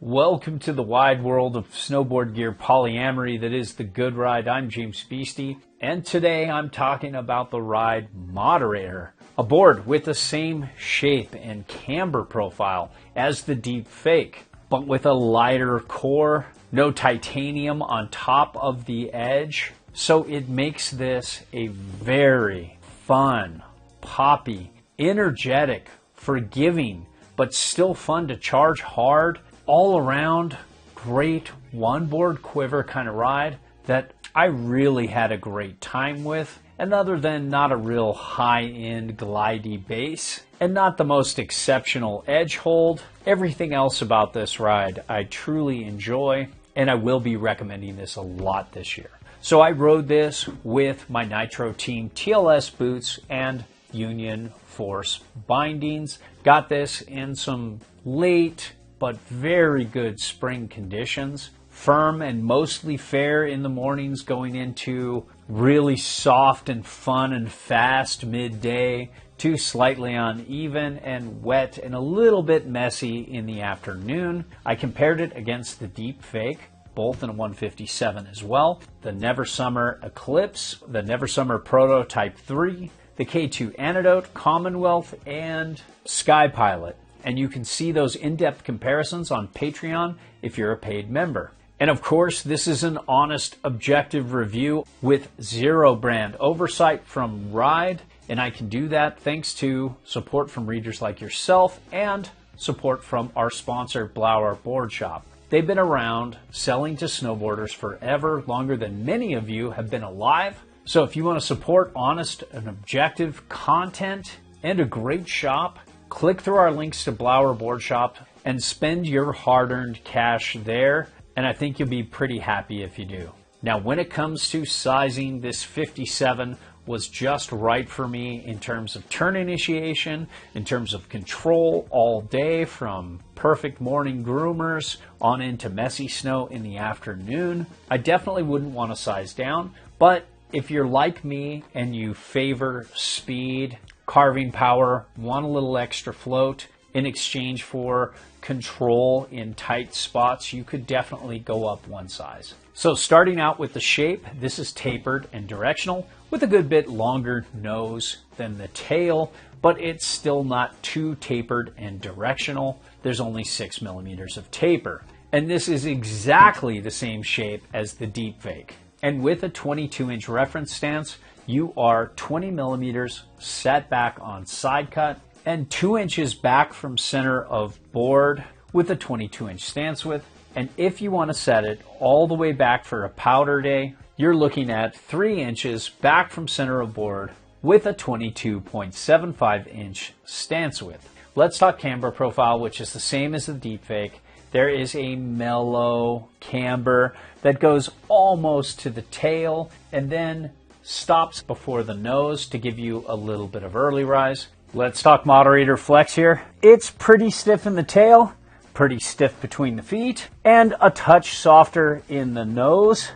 Welcome to the wide world of snowboard gear polyamory that is the Good Ride. I'm James Beastie, and today I'm talking about the ride Moderator, a board with the same shape and camber profile as the Deep Fake, but with a lighter core, no titanium on top of the edge. So it makes this a very fun, poppy, energetic, forgiving, but still fun to charge hard, all around great one board quiver kind of ride that I really had a great time with. And other than not a real high-end glidey base and not the most exceptional edge hold, everything else about this ride I truly enjoy, and I will be recommending this a lot this year. So I rode this with my Nitro Team TLS boots and Union Force bindings. Got this in some late but very good spring conditions. Firm and mostly fair in the mornings, going into really soft and fun and fast midday to slightly uneven and wet and a little bit messy in the afternoon. I compared it against the Deep Fake, both in a 157 as well, the Never Summer Eclipse, the Never Summer Prototype 3, the K2 Antidote, Commonwealth, and Sky Pilot. And you can see those in-depth comparisons on Patreon if you're a paid member. And of course, this is an honest, objective review with zero brand oversight from Ride, and I can do that thanks to support from readers like yourself and support from our sponsor, Blower Board Shop. They've been around selling to snowboarders forever, longer than many of you have been alive. So if you want to support honest and objective content and a great shop, click through our links to Blower Board Shop and spend your hard-earned cash there, and I think you'll be pretty happy if you do. Now, when it comes to sizing, this 57 was just right for me in terms of turn initiation, in terms of control all day from perfect morning groomers on into messy snow in the afternoon. I definitely wouldn't want to size down, but if you're like me and you favor speed, carving power, want a little extra float in exchange for control in tight spots, you could definitely go up one size. So starting out with the shape, this is tapered and directional with a good bit longer nose than the tail, but it's still not too tapered and directional. There's only 6 millimeters of taper. And this is exactly the same shape as the Deep Fake. And with a 22-inch reference stance, you are 20 millimeters set back on side cut and 2 inches back from center of board with a 22-inch stance width. And if you want to set it all the way back for a powder day, you're looking at 3 inches back from center of board with a 22.75-inch stance width. Let's talk camber profile, which is the same as the Deep Fake. There is a mellow camber that goes almost to the tail and then stops before the nose to give you a little bit of early rise. Let's talk Moderator flex here. It's pretty stiff in the tail, pretty stiff between the feet, and a touch softer in the nose.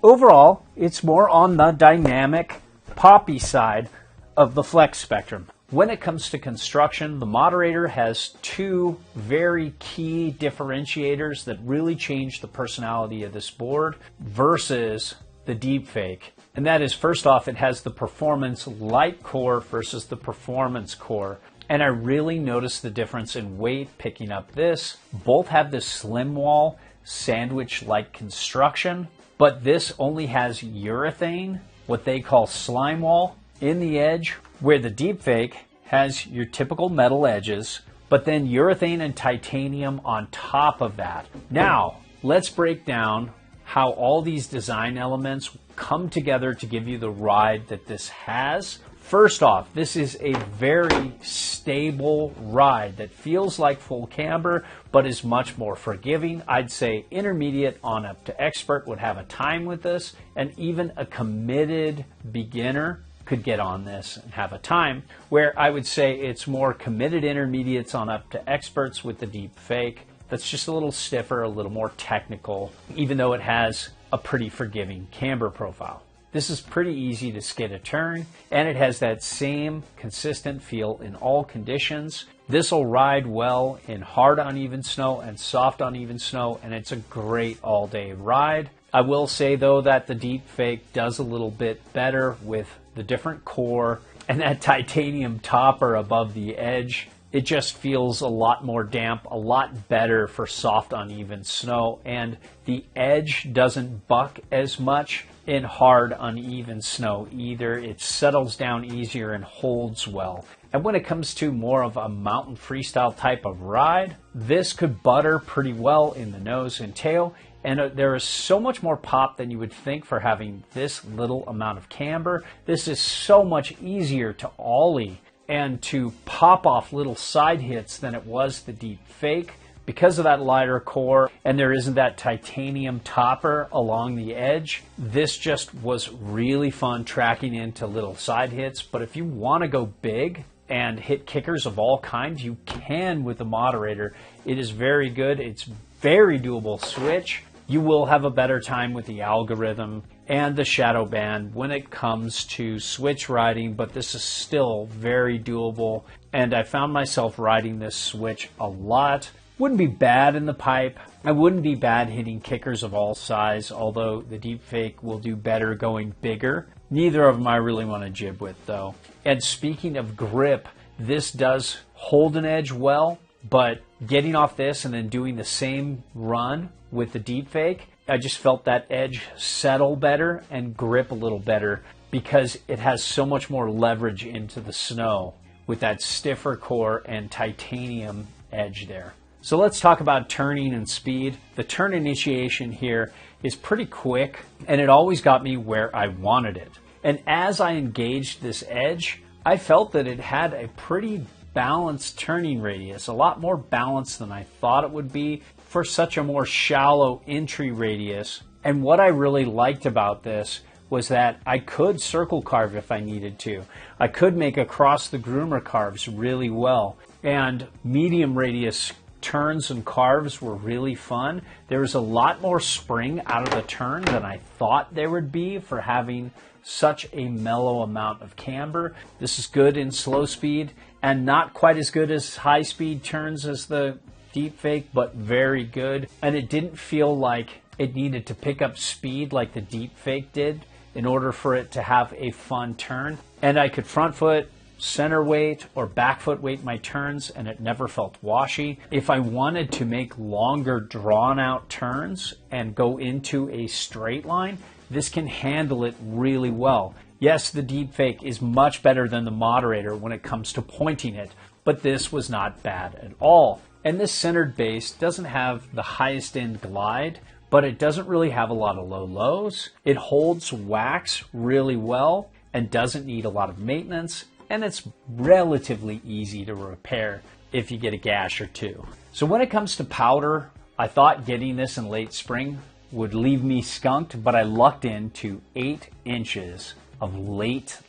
Overall, it's more on the dynamic, poppy side of the flex spectrum. When it comes to construction, the Moderator has two very key differentiators that really change the personality of this board versus the Deep Fake. And that is, first off, it has the performance light core versus the performance core. And I really noticed the difference in weight picking up this. Both have this slim wall, sandwich-like construction, but this only has urethane, what they call slime wall, in the edge, where the Deep Fake has your typical metal edges, but then urethane and titanium on top of that. Now, let's break down how all these design elements come together to give you the ride that this has. First off, this is a very stable ride that feels like full camber, but is much more forgiving. I'd say intermediate on up to expert would have a time with this, and even a committed beginner could get on this and have a time, where I would say it's more committed intermediates on up to experts with the Deep Fake. That's just a little stiffer, a little more technical, even though it has a pretty forgiving camber profile. This is pretty easy to skid a turn, and it has that same consistent feel in all conditions. This will ride well in hard uneven snow and soft uneven snow, and it's a great all-day ride. I will say though that the Deep Fake does a little bit better with the different core and that titanium topper above the edge. It just feels a lot more damp, a lot better for soft uneven snow, and the edge doesn't buck as much in hard uneven snow either. It settles down easier and holds well. And when it comes to more of a mountain freestyle type of ride, this could butter pretty well in the nose and tail. And there is so much more pop than you would think for having this little amount of camber. This is so much easier to ollie and to pop off little side hits than it was the Deep Fake because of that lighter core, and there isn't that titanium topper along the edge. This just was really fun tracking into little side hits. But if you want to go big and hit kickers of all kinds, you can with the Moderator. It is very good. It's very doable switch. You will have a better time with the algorithm and the shadow band when it comes to switch riding, but this is still very doable. And I found myself riding this switch a lot. Wouldn't be bad in the pipe. I wouldn't be bad hitting kickers of all size, although the Deep Fake will do better going bigger. Neither of them I really want to jib with though. And speaking of grip, this does hold an edge well, but getting off this and then doing the same run with the Deep Fake, I just felt that edge settle better and grip a little better because it has so much more leverage into the snow with that stiffer core and titanium edge there. So let's talk about turning and speed. The turn initiation here is pretty quick, and it always got me where I wanted it. And as I engaged this edge, I felt that it had a pretty balanced turning radius, a lot more balanced than I thought it would be for such a more shallow entry radius. And what I really liked about this was that I could circle carve if I needed to. I could make across the groomer carves really well. And medium radius turns and carves were really fun. There was a lot more spring out of the turn than I thought there would be for having such a mellow amount of camber. This is good in slow speed and not quite as good as high speed turns as the Deep Fake, but very good. And it didn't feel like it needed to pick up speed like the Deep Fake did in order for it to have a fun turn. And I could front foot, center weight, or back foot weight my turns, and it never felt washy. If I wanted to make longer drawn out turns and go into a straight line, this can handle it really well. Yes, the Deep Fake is much better than the Moderator when it comes to pointing it, but this was not bad at all. And this centered base doesn't have the highest end glide, but it doesn't really have a lot of low lows. It holds wax really well and doesn't need a lot of maintenance, and it's relatively easy to repair if you get a gash or two. So when it comes to powder, I thought getting this in late spring would leave me skunked, but I lucked into 8 inches of late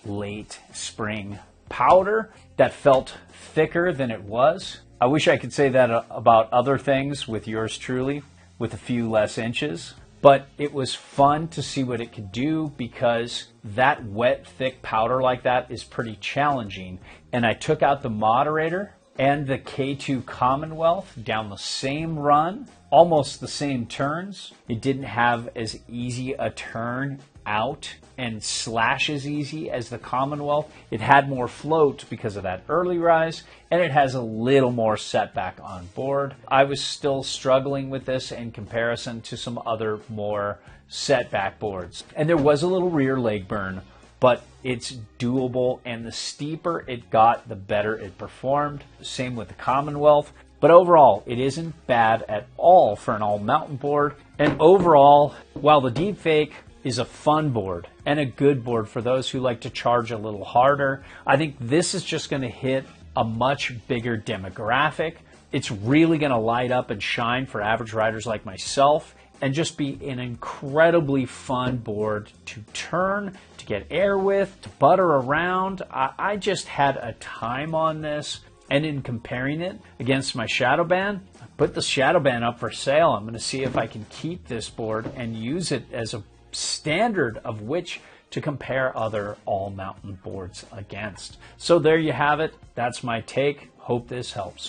spring powder that felt thicker than it was. I wish I could say that about other things with yours truly, with a few less inches. But it was fun to see what it could do because that wet, thick powder like that is pretty challenging. And I took out the Moderator and the K2 Commonwealth down the same run, almost the same turns. It didn't have as easy a turn out and slash as easy as the Commonwealth. It had more float because of that early rise, and it has a little more setback on board. I was still struggling with this in comparison to some other more setback boards. And there was a little rear leg burn, but it's doable, and the steeper it got, the better it performed. Same with the Commonwealth. But overall, it isn't bad at all for an all-mountain board. And overall, while the Deep Fake is a fun board and a good board for those who like to charge a little harder, I think this is just going to hit a much bigger demographic. It's really going to light up and shine for average riders like myself and just be an incredibly fun board to turn, to get air with, to butter around. I just had a time on this. And in comparing it against my shadow band, I put the shadow band up for sale. I'm going to see if I can keep this board and use it as a standard of which to compare other all-mountain boards against. So there you have it. That's my take. Hope this helps.